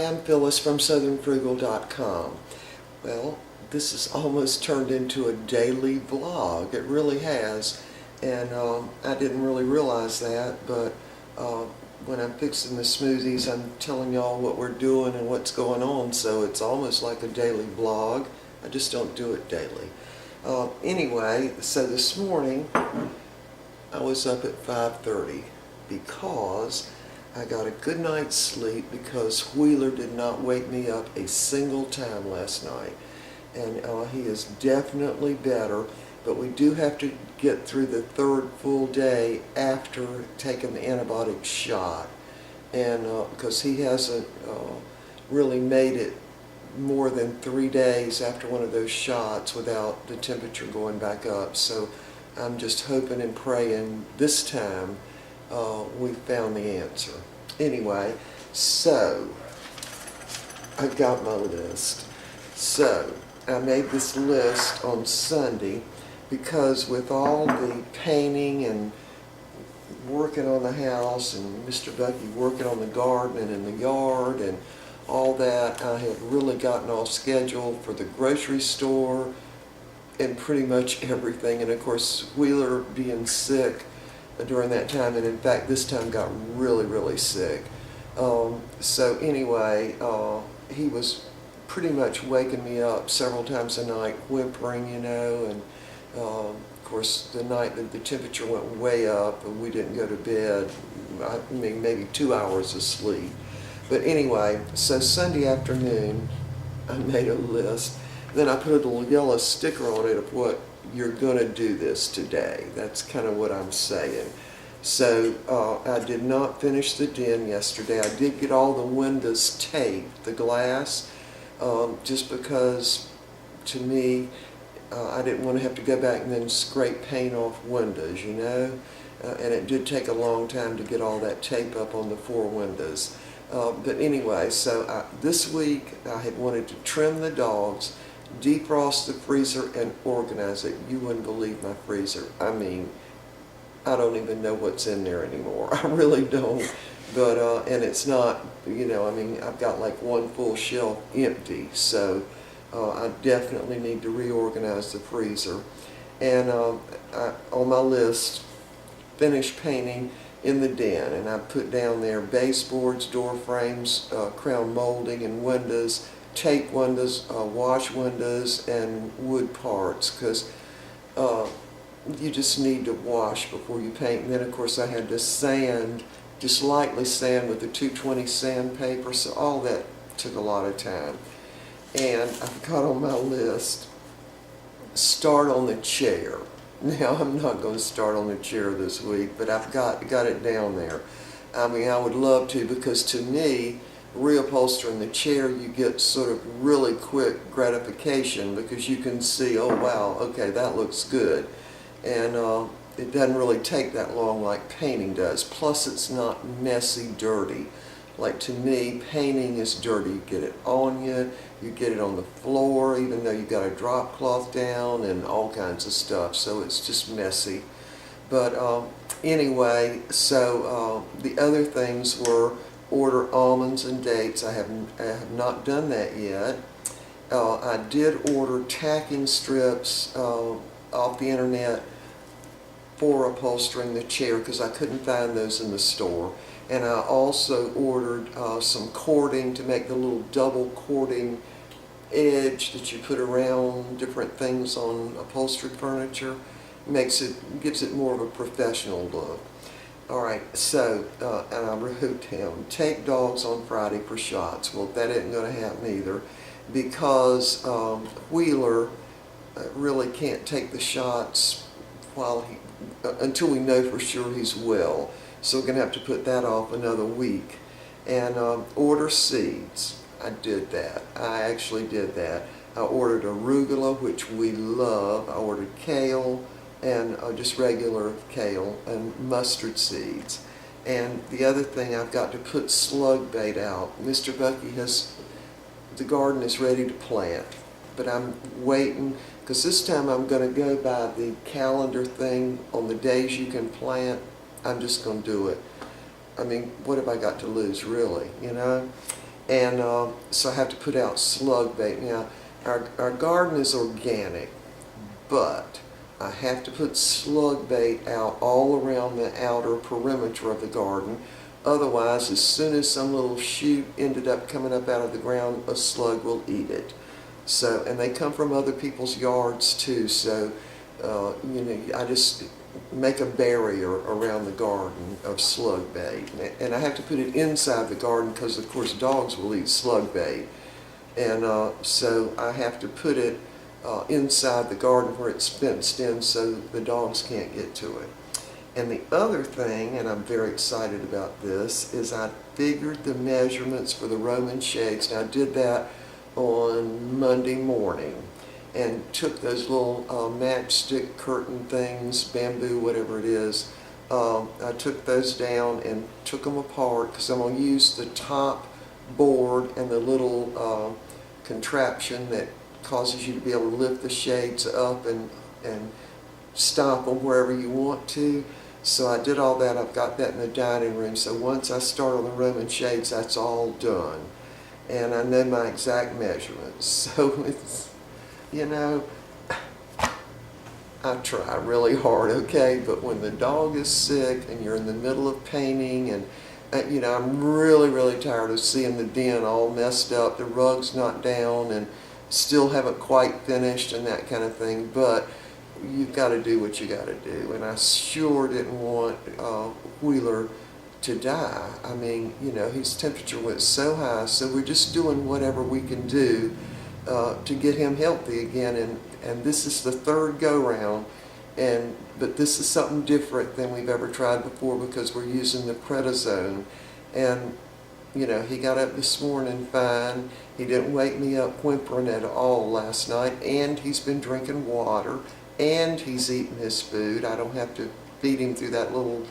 I'm Phyllis from southernfrugal.com. Well, this has almost turned into a daily vlog. It really has. And I didn't really realize that, but when I'm fixing the smoothies, I'm telling y'all what we're doing and what's going on, so it's almost like a daily vlog. I just don't do it daily. Anyway, so this morning I was up at 5:30 because I got a good night's sleep because Wheeler did not wake me up a single time last night. And he is definitely better, but we do have to get through the third full day after taking the antibiotic shot. And because he hasn't really made it more than 3 days after one of those shots without the temperature going back up. So I'm just hoping and praying this time we found the answer. Anyway, so I've got my list. So I made this list on Sunday because with all the painting and working on the house and Mr. Bucky working on the garden and in the yard and all that, I had really gotten off schedule for the grocery store and pretty much everything. And of course, Wheeler being sick during that time, and in fact this time got really sick. So anyway, he was pretty much waking me up several times a night, whimpering, you know, and of course the night that the temperature went way up and we didn't go to bed, I mean maybe 2 hours of sleep. But anyway, so Sunday afternoon I made a list. Then I put a little yellow sticker on it of what you're going to do this today. That's kind of what I'm saying. So I did not finish the den yesterday. I did get all the windows taped, the glass, just because to me I didn't want to have to go back and then scrape paint off windows, you know. And it did take a long time to get all that tape up on the 4 windows. But anyway, so this week I had wanted to trim the dogs, defrost the freezer, and organize it. You wouldn't believe my freezer. I mean, I don't even know what's in there anymore. I really don't. But and it's not, you know, I mean, I've got like one full shelf empty, so I definitely need to reorganize the freezer. And on my list, finish painting in the den, and I put down there baseboards, door frames, crown molding, and windows, tape windows, wash windows, and wood parts, because you just need to wash before you paint. And then of course I had to sand, just lightly sand with the 220 sandpaper, so all that took a lot of time. And I've got on my list, start on the chair. Now I'm not going to start on the chair this week, but I've got it down there. I mean, I would love to, because to me, reupholstering the chair, you get sort of really quick gratification because you can see, oh wow, okay, that looks good. And it doesn't really take that long like painting does. Plus it's not messy, dirty. Like to me, painting is dirty. You get it on you, you get it on the floor, even though you got a drop cloth down and all kinds of stuff. So it's just messy. But anyway, so the other things were order almonds and dates. I have not done that yet. I did order tacking strips off the internet for upholstering the chair because I couldn't find those in the store. And I also ordered some cording to make the little double cording edge that you put around different things on upholstered furniture. Gives it more of a professional look. Alright, so, and I wrote down, take dogs on Friday for shots. Well, that isn't going to happen either, because Wheeler really can't take the shots until we know for sure he's well. So we're going to have to put that off another week. And order seeds. I did that. I actually did that. I ordered arugula, which we love. I ordered kale, and just regular kale, and mustard seeds. And the other thing, I've got to put slug bait out. Mr. Bucky the garden is ready to plant, but I'm waiting, because this time I'm going to go by the calendar thing on the days you can plant. I'm just going to do it. I mean, what have I got to lose, really, you know? And so I have to put out slug bait. Now, our garden is organic, but I have to put slug bait out all around the outer perimeter of the garden. Otherwise, as soon as some little shoot ended up coming up out of the ground, a slug will eat it. So, and they come from other people's yards too. So, you know, I just make a barrier around the garden of slug bait. And I have to put it inside the garden because, of course, dogs will eat slug bait. And so I have to put it inside the garden where it's fenced in so the dogs can't get to it. And the other thing, and I'm very excited about this, is I figured the measurements for the Roman shades. Now I did that on Monday morning and took those little matchstick curtain things, bamboo, whatever it is. I took those down and took them apart because I'm going to use the top board and the little contraption that causes you to be able to lift the shades up and stop them wherever you want to. So I did all that. I've got that in the dining room. So once I start on the Roman shades, that's all done. And I know my exact measurements. So it's, you know, I try really hard, okay? But when the dog is sick and you're in the middle of painting and, you know, I'm really, really tired of seeing the den all messed up, the rug's not down, and still haven't quite finished and that kind of thing. But you've got to do what you got to do. And I sure didn't want Wheeler to die. I mean, you know, his temperature went so high, so we're just doing whatever we can do to get him healthy again. And this is the third go-round, but this is something different than we've ever tried before because we're using the prednisone. And, you know, he got up this morning fine. He didn't wake me up whimpering at all last night, and he's been drinking water, and he's eating his food. I don't have to feed him through that little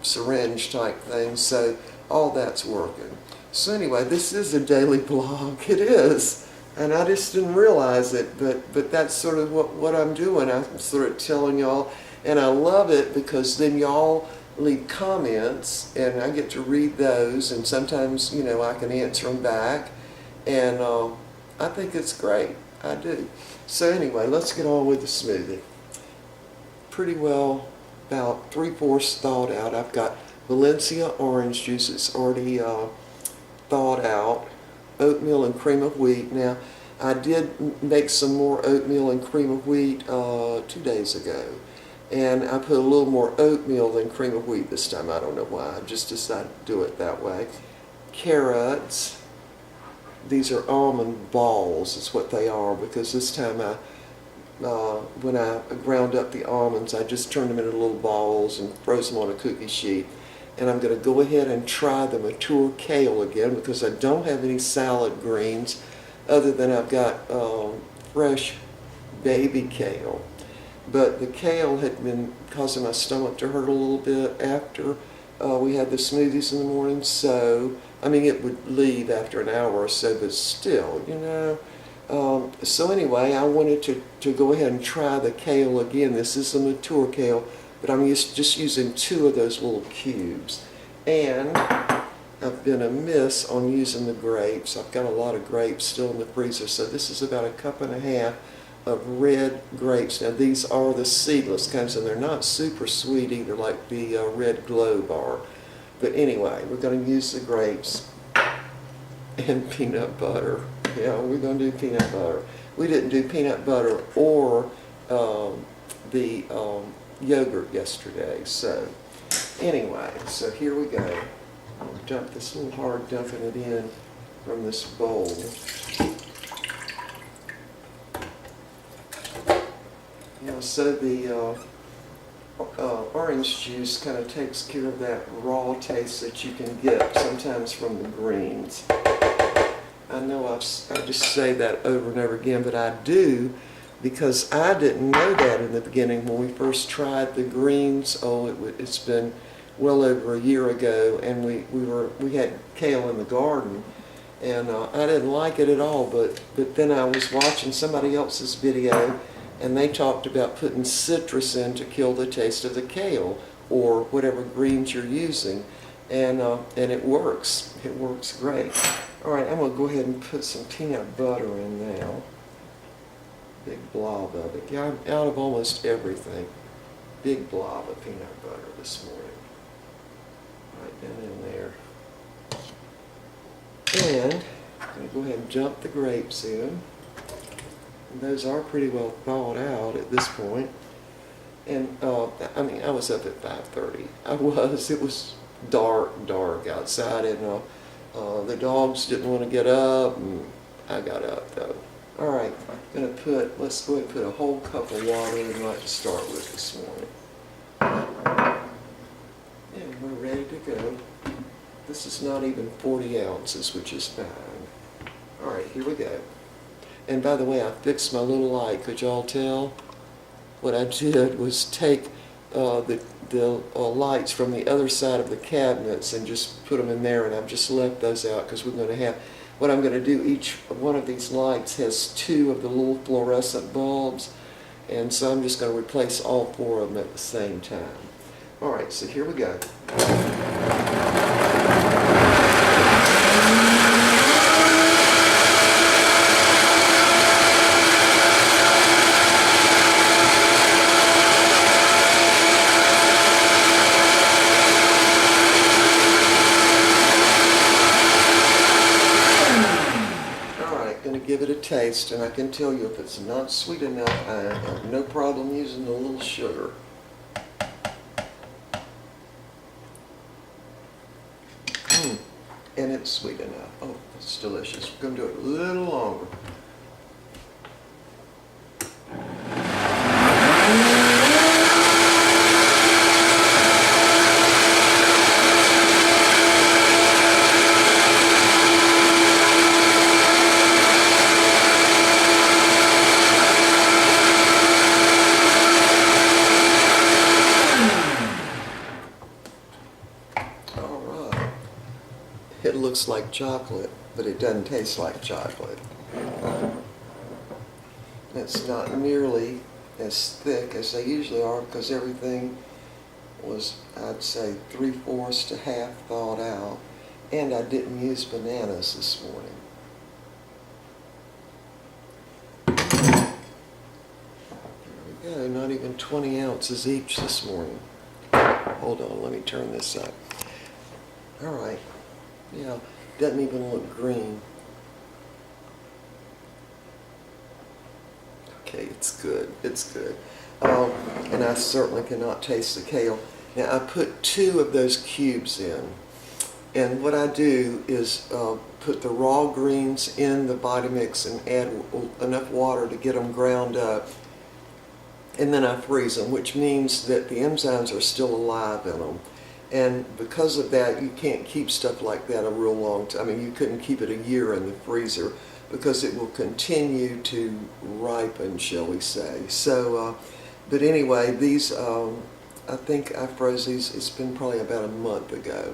syringe type thing, so all that's working. So anyway, this is a daily blog. It is. And I just didn't realize it, but that's sort of what I'm doing. I'm sort of telling y'all, and I love it because then y'all leave comments, and I get to read those, and sometimes, you know, I can answer them back, and I think it's great. I do. So anyway, let's get on with the smoothie. Pretty well about 3/4 thawed out. I've got Valencia orange juice. It's already thawed out. Oatmeal and cream of wheat. Now, I did make some more oatmeal and cream of wheat 2 days ago. And I put a little more oatmeal than cream of wheat this time. I don't know why. I just decided to do it that way. Carrots. These are almond balls is what they are, because this time when I ground up the almonds, I just turned them into little balls and froze them on a cookie sheet. And I'm going to go ahead and try the mature kale again because I don't have any salad greens other than I've got fresh baby kale. But the kale had been causing my stomach to hurt a little bit after we had the smoothies in the morning. So, I mean, it would leave after an hour or so, but still, you know. So anyway, I wanted to go ahead and try the kale again. This is the mature kale, but I'm just using 2 of those little cubes. And I've been amiss on using the grapes. I've got a lot of grapes still in the freezer, so this is about 1.5 cups of red grapes. Now these are the seedless kinds, and they're not super sweet either like the red globe are. But anyway, we're going to use the grapes and peanut butter. Yeah, we're going to do peanut butter. We didn't do peanut butter or the yogurt yesterday. So anyway, so here we go. I'll dump this, a little hard dumping it in from this bowl. You know, so the orange juice kind of takes care of that raw taste that you can get sometimes from the greens. I know I just say that over and over again, but I do, because I didn't know that in the beginning when we first tried the greens. It's been well over a year ago, and we had kale in the garden, and I didn't like it at all. But then I was watching somebody else's video, and they talked about putting citrus in to kill the taste of the kale or whatever greens you're using. and it works. It works great. All right, I'm going to go ahead and put some peanut butter in now. Big blob of it. Yeah, I'm out of almost everything. Big blob of peanut butter this morning. Right down in there. And I'm going to go ahead and jump the grapes in. And those are pretty well thawed out at this point. And I mean, I was up at 5:30. It was dark outside, and the dogs didn't want to get up, and I got up though. All right, let's go ahead and put a whole cup of water in right to start with this morning. And we're ready to go. This is not even 40 ounces, which is fine. All right, here we go. And by the way, I fixed my little light. Could y'all tell? What I did was take the lights from the other side of the cabinets and just put them in there, and I've just left those out because we're going to have, what I'm going to do, each one of these lights has 2 of the little fluorescent bulbs, and so I'm just going to replace all 4 of them at the same time. All right, so here we go. Give it a taste, and I can tell you if it's not sweet enough, I have no problem using a little sugar. And it's sweet enough. Oh, it's delicious. We're going to do it a little longer. It looks like chocolate, but it doesn't taste like chocolate. It's not nearly as thick as they usually are because everything was, I'd say, 3/4 to half thawed out. And I didn't use bananas this morning. There we go, not even 20 ounces each this morning. Hold on, let me turn this up. All right. Yeah, doesn't even look green. Okay, it's good. It's good. And I certainly cannot taste the kale. Now, I put 2 of those cubes in. And what I do is put the raw greens in the Vitamix and add enough water to get them ground up. And then I freeze them, which means that the enzymes are still alive in them. And because of that, you can't keep stuff like that a real long time. I mean, you couldn't keep it a year in the freezer because it will continue to ripen, shall we say. So, but anyway, these, I think I froze these, it's been probably about a month ago.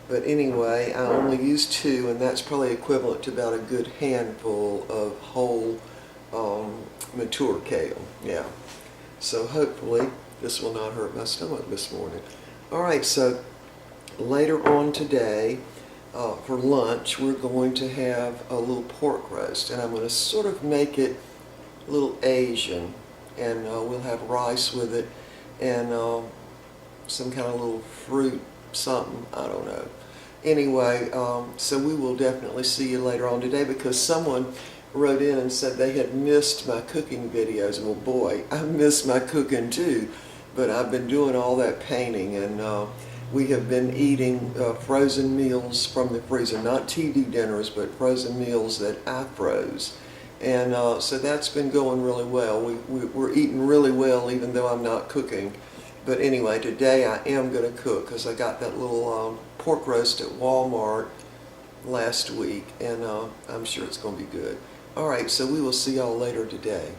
But anyway, I only used 2, and that's probably equivalent to about a good handful of whole mature kale. Yeah. So hopefully this will not hurt my stomach this morning. All right, so later on today, for lunch, we're going to have a little pork roast, and I'm going to sort of make it a little Asian, and we'll have rice with it, and some kind of little fruit, something, I don't know. Anyway, so we will definitely see you later on today, because someone wrote in and said they had missed my cooking videos. Well, boy, I missed my cooking too. But I've been doing all that painting, and we have been eating frozen meals from the freezer, not TV dinners, but frozen meals that I froze. And so that's been going really well. We're eating really well, even though I'm not cooking. But anyway, today I am going to cook because I got that little pork roast at Walmart last week, and I'm sure it's going to be good. All right, so we will see y'all later today.